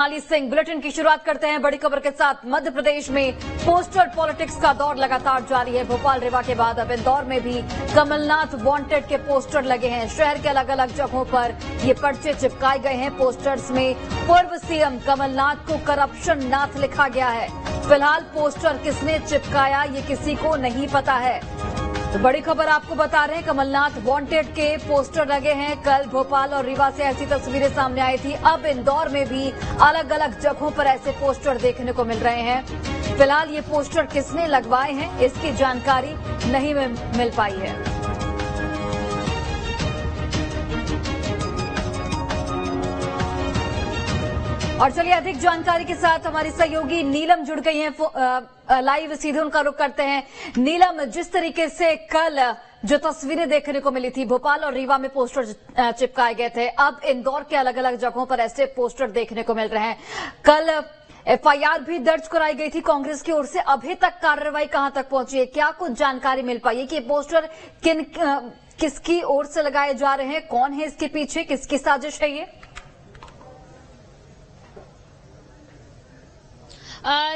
Singh bulletin की शुरुआत करते हैं बड़ी खबर के साथ। मध्य प्रदेश में पोस्टर पॉलिटिक्स का दौर लगातार जारी है। भोपाल रीवा के बाद अब इंदौर में भी कमलनाथ वांटेड के पोस्टर लगे हैं। शहर के अलग अलग जगहों पर ये पर्चे चिपकाए गए हैं। पोस्टर्स में पूर्व सीएम कमलनाथ को करप्शन नाथ लिखा गया है। फिलहाल पोस्टर किसने चिपकाया ये किसी को नहीं पता है। तो बड़ी खबर आपको बता रहे हैं, कमलनाथ वांटेड के पोस्टर लगे हैं। कल भोपाल और रीवा से ऐसी तस्वीरें सामने आई थी। अब इंदौर में भी अलग अलग जगहों पर ऐसे पोस्टर देखने को मिल रहे हैं। फिलहाल ये पोस्टर किसने लगवाए हैं इसकी जानकारी नहीं मिल पाई है। और चलिए अधिक जानकारी के साथ हमारी सहयोगी नीलम जुड़ गई हैं लाइव। सीधे उनका रुख करते हैं। नीलम, जिस तरीके से कल जो तस्वीरें देखने को मिली थी, भोपाल और रीवा में पोस्टर चिपकाए गए थे, अब इंदौर के अलग अलग जगहों पर ऐसे पोस्टर देखने को मिल रहे हैं। कल एफआईआर भी दर्ज कराई गई थी कांग्रेस की ओर से। अभी तक कार्रवाई कहां तक पहुंची है? क्या कुछ जानकारी मिल पाई है कि ये पोस्टर किसकी ओर से लगाए जा रहे हैं? कौन है इसके पीछे? किसकी साजिश है ये?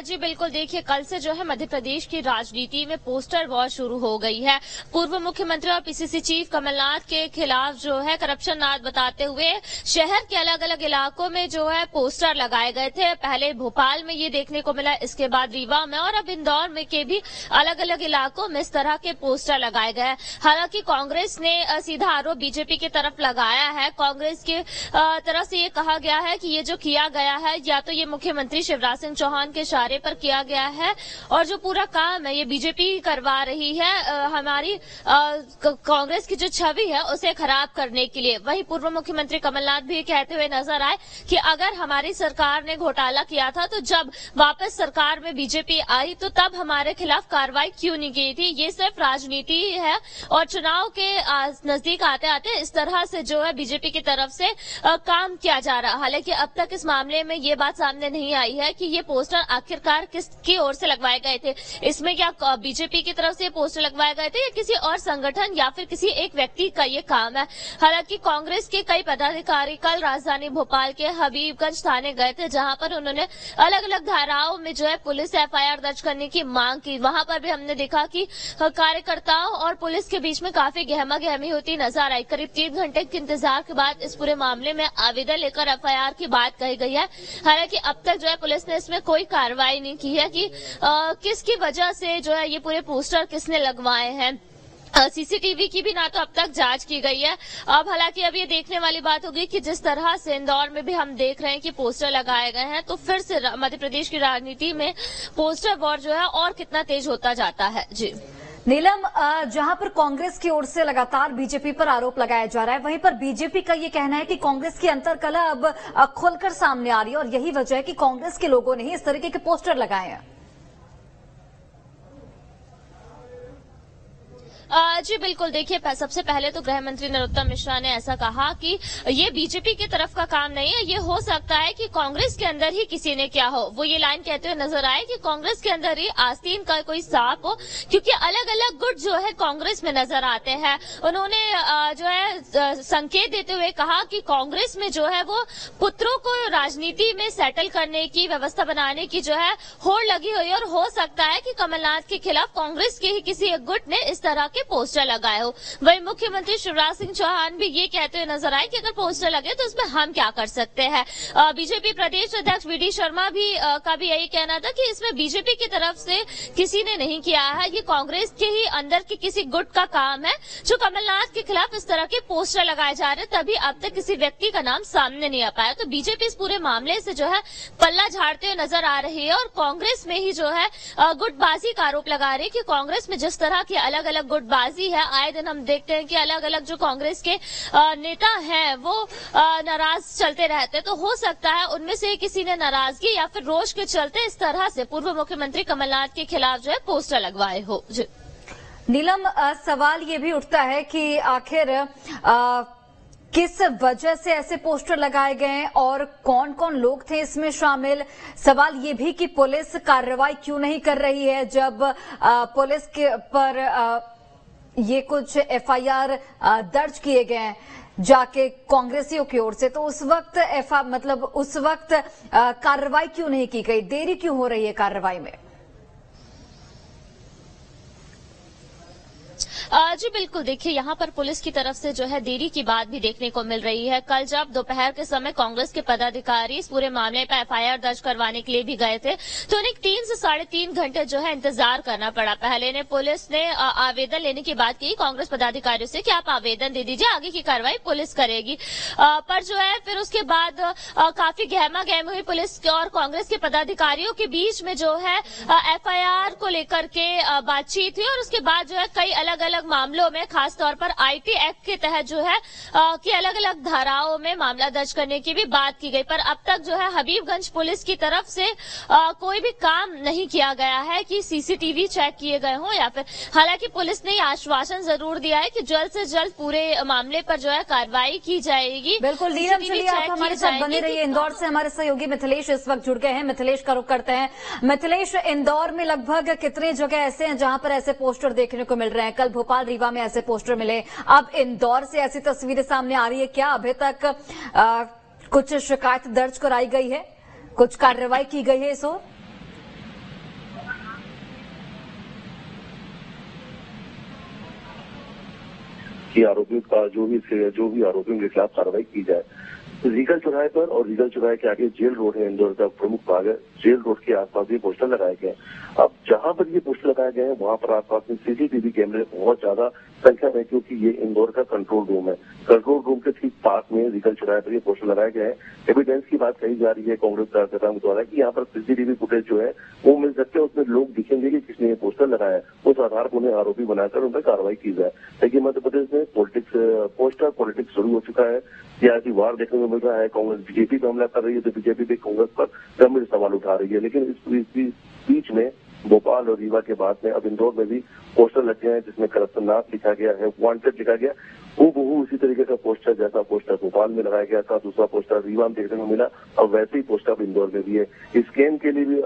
जी बिल्कुल, देखिए कल से जो है मध्य प्रदेश की राजनीति में पोस्टर वॉर शुरू हो गई है। पूर्व मुख्यमंत्री और पीसीसी चीफ कमलनाथ के खिलाफ जो है करप्शन नाथ बताते हुए शहर के अलग अलग इलाकों में जो है पोस्टर लगाए गए थे। पहले भोपाल में ये देखने को मिला, इसके बाद रीवा में और अब इंदौर में के भी अलग अलग इलाकों में इस तरह के पोस्टर लगाए गए। हालांकि कांग्रेस ने सीधा आरोप बीजेपी की तरफ लगाया है। कांग्रेस की तरफ से ये कहा गया है कि ये जो किया गया है या तो ये मुख्यमंत्री शिवराज सिंह चौहान के इशारे पर किया गया है और जो पूरा काम है ये बीजेपी करवा रही है हमारी कांग्रेस की जो छवि है उसे खराब करने के लिए। वहीं पूर्व मुख्यमंत्री कमलनाथ भी कहते हुए नजर आए कि अगर हमारी सरकार ने घोटाला किया था तो जब वापस सरकार में बीजेपी आई तो तब हमारे खिलाफ कार्रवाई क्यों नहीं की थी। ये सिर्फ राजनीति है और चुनाव के नजदीक आते आते इस तरह से जो है बीजेपी की तरफ से काम किया जा रहा। हालांकि अब तक इस मामले में ये बात सामने नहीं आई है कि ये पोस्टर आखिरकार किसकी ओर से लगवाए गए थे। इसमें क्या बीजेपी की तरफ से पोस्टर लगवाए गए थे या किसी और संगठन या फिर किसी एक व्यक्ति का ये काम है। हालांकि कांग्रेस के कई पदाधिकारी कल राजधानी भोपाल के हबीबगंज थाने गए थे, जहां पर उन्होंने अलग अलग धाराओं में जो है पुलिस एफआईआर दर्ज करने की मांग की। वहां पर भी हमने देखा कि कार्यकर्ताओं और पुलिस के बीच में काफी गहमा गहमी होती नजर आई। करीब 3 घंटे के इंतजार के बाद इस पूरे मामले में आवेदन लेकर एफआईआर की बात कही गई है। हालांकि अब तक जो है पुलिस ने इसमें कोई कार्रवाई नहीं की है कि किसकी वजह से जो है ये पूरे पोस्टर किसने लगवाए हैं। सीसीटीवी की भी ना तो अब तक जांच की गई है। अब हालांकि अब ये देखने वाली बात होगी कि जिस तरह से इंदौर में भी हम देख रहे हैं कि पोस्टर लगाए गए हैं तो फिर से मध्य प्रदेश की राजनीति में पोस्टर वॉर जो है और कितना तेज होता जाता है। जी नीलम, जहां पर कांग्रेस की ओर से लगातार बीजेपी पर आरोप लगाया जा रहा है, वहीं पर बीजेपी का ये कहना है कि कांग्रेस की अंतर्कलह अब खुलकर सामने आ रही है और यही वजह है कि कांग्रेस के लोगों ने ही इस तरीके के पोस्टर लगाए हैं। जी बिल्कुल, देखिए सबसे पहले तो गृह मंत्री नरोत्तम मिश्रा ने ऐसा कहा कि ये बीजेपी की तरफ का काम नहीं है, ये हो सकता है कि कांग्रेस के अंदर ही किसी ने क्या हो। वो ये लाइन कहते हुए नजर आए कि कांग्रेस के अंदर ही आस्तीन का कोई सांप हो, क्योंकि अलग अलग गुट जो है कांग्रेस में नजर आते हैं। उन्होंने जो है संकेत देते हुए कहा कि कांग्रेस में जो है वो पुत्रों को राजनीति में सेटल करने की व्यवस्था बनाने की जो है होड़ लगी हुई है और हो सकता है कि कमलनाथ के खिलाफ कांग्रेस के ही किसी एक गुट ने इस तरह के पोस्टर लगाए हो। वहीं मुख्यमंत्री शिवराज सिंह चौहान भी ये कहते हुए नजर आए कि अगर पोस्टर लगे तो इसमें हम क्या कर सकते हैं। बीजेपी प्रदेश अध्यक्ष वीडी शर्मा का भी यही कहना था कि इसमें बीजेपी की तरफ से किसी ने नहीं किया है, ये कांग्रेस के ही अंदर के किसी गुट का काम है जो कमलनाथ के खिलाफ इस तरह के पोस्टर लगाए जा रहे, तभी अब तक किसी व्यक्ति का नाम सामने नहीं आ पाया। तो बीजेपी इस पूरे मामले से जो है पल्ला झाड़ते हुए नजर आ रही है और कांग्रेस में ही जो है गुटबाजी का आरोप लगा रही है कि कांग्रेस में जिस तरह की अलग अलग गुटबाजी है, आए दिन हम देखते हैं कि अलग अलग जो कांग्रेस के नेता हैं वो नाराज चलते रहते, तो हो सकता है उनमें से किसी ने नाराजगी या फिर रोष के चलते इस तरह से पूर्व मुख्यमंत्री कमलनाथ के खिलाफ जो है पोस्टर लगवाए हो। नीलम, सवाल ये भी उठता है कि आखिर किस वजह से ऐसे पोस्टर लगाए गए और कौन कौन लोग थे इसमें शामिल। सवाल ये भी कि पुलिस कार्रवाई क्यों नहीं कर रही है जब पुलिस के पर ये कुछ एफआईआर दर्ज किए गए हैं जाके कांग्रेसियों की ओर से, तो उस वक्त उस वक्त कार्रवाई क्यों नहीं की गई? देरी क्यों हो रही है कार्रवाई में? जी बिल्कुल, देखिए यहाँ पर पुलिस की तरफ से जो है देरी की बात भी देखने को मिल रही है। कल जब दोपहर के समय कांग्रेस के पदाधिकारी इस पूरे मामले पर एफआईआर दर्ज करवाने के लिए भी गए थे, तो उन्हें 3 से 3.5 घंटे जो है इंतजार करना पड़ा। पहले पुलिस ने आवेदन लेने की बात की कांग्रेस पदाधिकारियों से कि आप आवेदन दे दीजिए, आगे की कार्रवाई पुलिस करेगी। पर जो है फिर उसके बाद काफी गहमा गहमी हुई पुलिस और कांग्रेस के पदाधिकारियों के बीच में जो है एफआईआर को लेकर के बातचीत हुई और उसके बाद जो है कई अलग अलग मामलों में, खासतौर पर आईटी एक्ट के तहत जो है कि अलग अलग धाराओं में मामला दर्ज करने की भी बात की गई। पर अब तक जो है हबीबगंज पुलिस की तरफ से कोई भी काम नहीं किया गया है कि सीसीटीवी चेक किए गए हों या फिर, हालांकि पुलिस ने आश्वासन जरूर दिया है कि जल्द से जल्द पूरे मामले पर जो है कार्रवाई की जाएगी। बिल्कुल नीलम, चलिए आप हमारे साथ बने रहिए। इंदौर से हमारे सहयोगी मिथिलेश इस वक्त जुड़ गए हैं। मिथिलेश का रुख करते हैं। मिथिलेश, इंदौर में लगभग कितने जगह ऐसे हैं जहां पर ऐसे पोस्टर देखने को मिल रहे हैं? कल भोपाल रीवा में ऐसे पोस्टर मिले, अब इंदौर से ऐसी तस्वीरें सामने आ रही है। क्या अभी तक कुछ शिकायत दर्ज कराई गई है, कुछ कार्रवाई की गई है इस ओर? कि आरोपियों का जो भी आरोपियों के खिलाफ कार्रवाई की जाए। तो रीगल चौराहे पर और रीगल चौराहे के आगे जेल रोड है, इंदौर का प्रमुख भाग है। जेल रोड के आसपास ये पोस्टर लगाए गए। अब जहां पर ये पोस्टर लगाए गए हैं वहां पर आसपास में सीसीटीवी कैमरे बहुत ज्यादा संख्या में, क्योंकि ये इंदौर का कंट्रोल रूम है। कंट्रोल रूम के ठीक पास में रीगल चौराहे पर ये पोस्टर लगाए गए हैं। एविडेंस की बात कही जा रही है कांग्रेस कार्यकर्ताओं द्वारा कि यहाँ पर सीसीटीवी फुटेज जो है वो मिल सकते हैं, उसमें लोग दिखेंगे कि किसने ये पोस्टर लगाया है, उस आधार पर उन्हें आरोपी बनाकर उन पर कार्रवाई की जाए। लेकिन मध्य प्रदेश में पोस्टर पॉलिटिक्स शुरू हो चुका है। सियासी वार देखने को मिल रहा है। कांग्रेस बीजेपी पर हमला कर रही है तो बीजेपी भी कांग्रेस पर गंभीर सवाल उठा रही है। लेकिन इस बीच में भोपाल और रीवा के बाद में अब इंदौर में भी पोस्टर लगे हैं जिसमें करप्शन नाथ लिखा गया है, वांटेड लिखा गया। हूबहू उसी तरीके का पोस्टर, जैसा पोस्टर भोपाल में लगाया गया था, दूसरा पोस्टर रीवा में देखने को मिला और वैसे ही पोस्टर अब इंदौर में भी है। स्कैन के लिए भी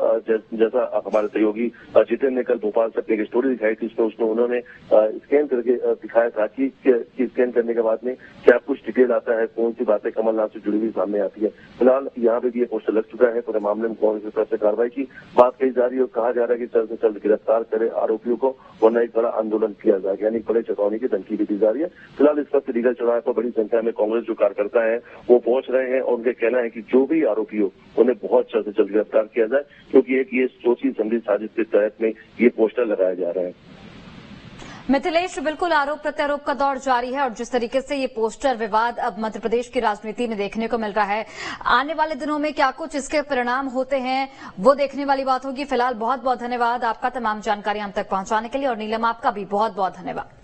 जैसा हमारे सहयोगी जितेंद्र ने कल भोपाल से अपनी एक स्टोरी दिखाई थी, उसमें उन्होंने स्कैन करके दिखाया था कि स्कैन करने के बाद में क्या कुछ डिटेल आता है, कौन सी बातें कमलनाथ से जुड़ी हुई सामने आती है। फिलहाल यहाँ पे भी ये पोस्टर लग चुका है। पूरे मामले में कांग्रेस की तरफ से कार्रवाई की बात कही जा रही है और कहा जा रहा है कि जल्द से जल्द गिरफ्तार करे आरोपियों को, वरना एक बड़ा आंदोलन किया जाएगा, यानी बड़े चेतावनी की धमकी भी दी जा रही है। फिलहाल इस वक्त रीगल चौराहे पर बड़ी संख्या में कांग्रेस जो कार्यकर्ता है वो पहुंच रहे हैं और उनका कहना है कि जो भी आरोपी हो उन्हें बहुत जल्द से जल्द गिरफ्तार किया जाए, क्योंकि एक ये सोची समझी साजिश के तहत में ये पोस्टर लगाए जा रहे हैं। मिथिलेश, बिल्कुल आरोप प्रत्यारोप का दौर जारी है और जिस तरीके से ये पोस्टर विवाद अब मध्य प्रदेश की राजनीति में देखने को मिल रहा है, आने वाले दिनों में क्या कुछ इसके परिणाम होते हैं वो देखने वाली बात होगी। फिलहाल बहुत बहुत धन्यवाद आपका तमाम जानकारी हम तक पहुंचाने के लिए और नीलम आपका भी बहुत बहुत धन्यवाद।